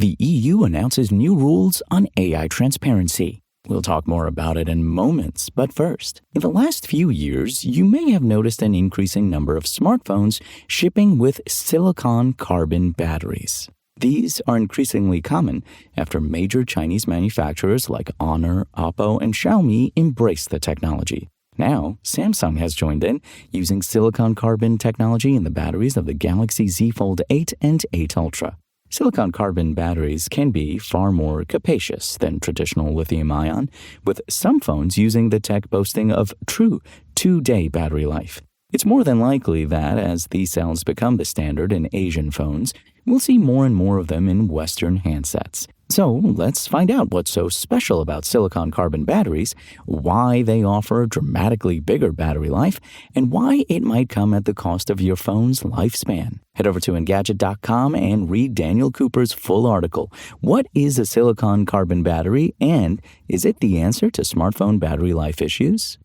The EU announces new rules on AI transparency. We'll talk more about it in moments, but first, in the last few years, you may have noticed an increasing number of smartphones shipping with silicon-carbon batteries. These are increasingly common after major Chinese manufacturers like Honor, Oppo, and Xiaomi embrace the technology. Now, Samsung has joined in, using silicon-carbon technology in the batteries of the Galaxy Z Fold 8 and 8 Ultra. Silicon-carbon batteries can be far more capacious than traditional lithium-ion, with some phones using the tech boasting of true 2-day battery life. It's more than likely that, as these cells become the standard in Asian phones, we'll see more and more of them in Western handsets. So let's find out what's so special about silicon-carbon batteries, why they offer dramatically bigger battery life, and why it might come at the cost of your phone's lifespan. Head over to Engadget.com and read Daniel Cooper's full article. What is a silicon-carbon battery, and is it the answer to smartphone battery life issues?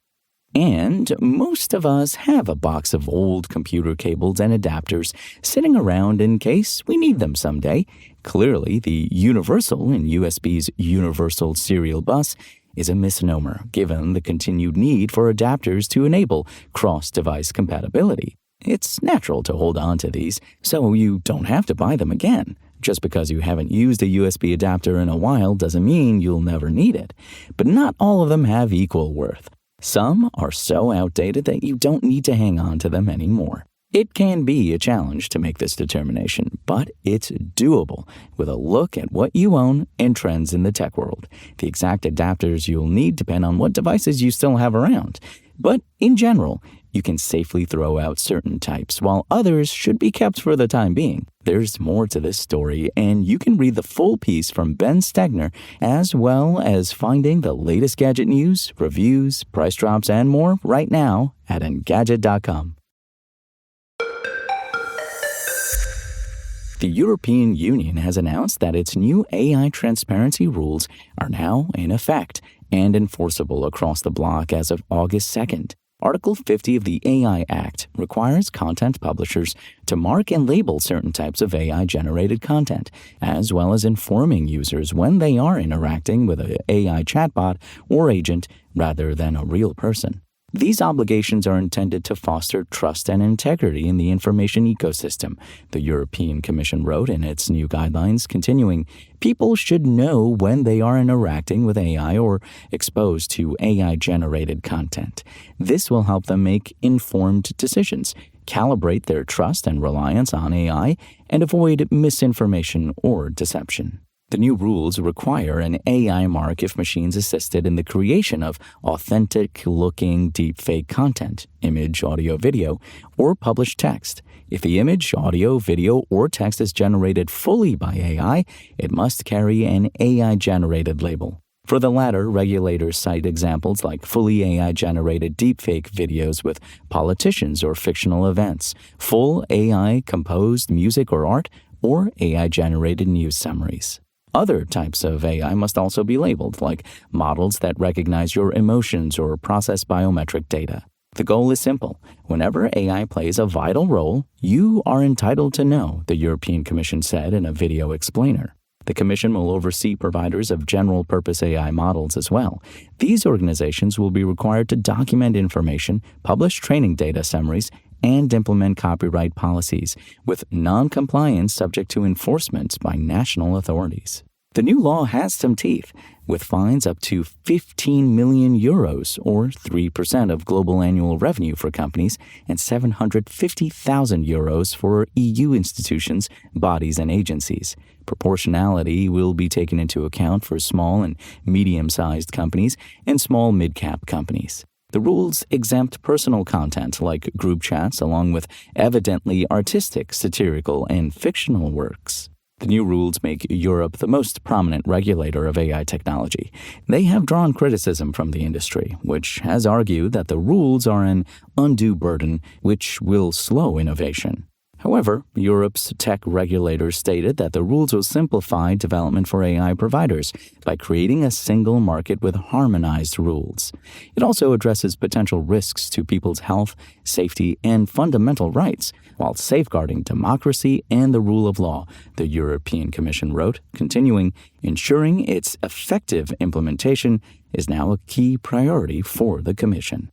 And most of us have a box of old computer cables and adapters sitting around in case we need them someday. Clearly, the universal in USB's Universal Serial Bus is a misnomer, given the continued need for adapters to enable cross-device compatibility. It's natural to hold on to these, so you don't have to buy them again. Just because you haven't used a USB adapter in a while doesn't mean you'll never need it. But not all of them have equal worth. Some are so outdated that you don't need to hang on to them anymore. It can be a challenge to make this determination, but it's doable with a look at what you own and trends in the tech world. The exact adapters you'll need depend on what devices you still have around. But in general, you can safely throw out certain types, while others should be kept for the time being. There's more to this story, and you can read the full piece from Ben Stegner, as well as finding the latest gadget news, reviews, price drops, and more right now at Engadget.com. The European Union has announced that its new AI transparency rules are now in effect and enforceable across the bloc as of August 2nd. Article 50 of the AI Act requires content publishers to mark and label certain types of AI-generated content, as well as informing users when they are interacting with an AI chatbot or agent rather than a real person. These obligations are intended to foster trust and integrity in the information ecosystem, the European Commission wrote in its new guidelines, continuing, people should know when they are interacting with AI or exposed to AI-generated content. This will help them make informed decisions, calibrate their trust and reliance on AI, and avoid misinformation or deception. The new rules require an AI mark if machines assisted in the creation of authentic-looking deepfake content, image, audio, video, or published text. If the image, audio, video, or text is generated fully by AI, it must carry an AI-generated label. For the latter, regulators cite examples like fully AI-generated deepfake videos with politicians or fictional events, full AI-composed music or art, or AI-generated news summaries. Other types of AI must also be labeled, like models that recognize your emotions or process biometric data. The goal is simple. Whenever AI plays a vital role, you are entitled to know, the European Commission said in a video explainer. The Commission will oversee providers of general-purpose AI models as well. These organizations will be required to document information, publish training data summaries, and implement copyright policies, with non-compliance subject to enforcement by national authorities. The new law has some teeth, with fines up to 15 million euros, or 3% of global annual revenue for companies, and 750,000 euros for EU institutions, bodies, and agencies. Proportionality will be taken into account for small and medium-sized companies and small mid-cap companies. The rules exempt personal content like group chats along with evidently artistic, satirical, and fictional works. The new rules make Europe the most prominent regulator of AI technology. They have drawn criticism from the industry, which has argued that the rules are an undue burden which will slow innovation. However, Europe's tech regulators stated that the rules will simplify development for AI providers by creating a single market with harmonized rules. It also addresses potential risks to people's health, safety, and fundamental rights, while safeguarding democracy and the rule of law, the European Commission wrote, continuing, ensuring its effective implementation is now a key priority for the Commission.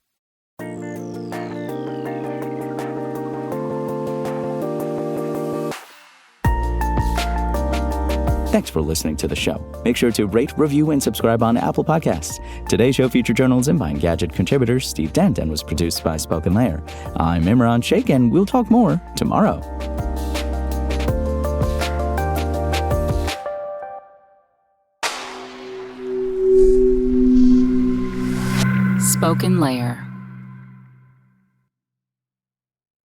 Thanks for listening to the show. Make sure to rate, review, and subscribe on Apple Podcasts. Today's show featured journalism by Engadget contributor Steve Dent and was produced by Spoken Layer. I'm Imran Sheikh, and we'll talk more tomorrow. Spoken Layer.